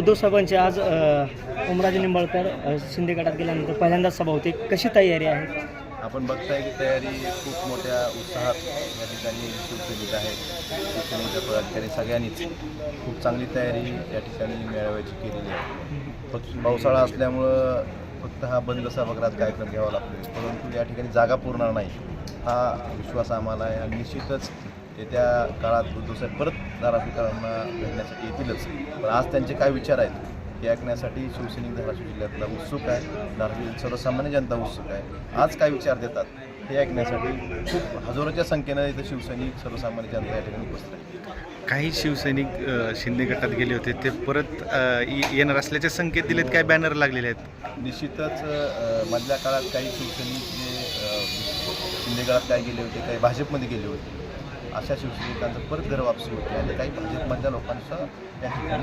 उद्धव साहेबांची आज ओमराजे निंबाळकर शिंदे गटात गेल्यानंतर पहिल्यांदाच सभा होती. कशी तयारी आहे? आपण बघताय की तयारी खूप मोठ्या उत्साहात या ठिकाणी शिवसैनिक आहेत. शिवसेनेच्या पदाधिकारी सगळ्यांनीच खूप चांगली तयारी या ठिकाणी मेळाव्याची केलेली आहे. फक्त पावसाळा असल्यामुळं फक्त हा बंद सभागृहात कार्यक्रम घ्यावा लागतो, परंतु या ठिकाणी जागा पुरणार नाही हा विश्वास आम्हाला आहे. आणि निश्चितच येत्या काळात उद्धवसाहेब परत धाराशिवकरांना भेटण्यासाठी येतीलच. पण आज त्यांचे काय विचार आहेत हे ऐकण्यासाठी शिवसैनिक धाराशिव जिल्ह्यातला उत्सुक आहे. धाराशिव सर्वसामान्य जनता उत्सुक आहे. आज काय विचार देतात हे ऐकण्यासाठी खूप हजारोच्या संख्येनं इथं शिवसैनिक सर्वसामान्य जनता या ठिकाणी उपस्थित आहे. काही शिवसैनिक शिंदे गटात गेले होते, ते परत येणार असल्याचे संकेत दिलेत, काय बॅनर लागलेले आहेत? निश्चितच मधल्या काळात काही शिवसैनिक जे शिंदे गटात काय गेले होते, काही भाजपमध्ये गेले होते, अशा शिवसैनिकांचं परत घर वापसी होते आणि काही भाजपमधल्या लोकांचा या ठिकाणी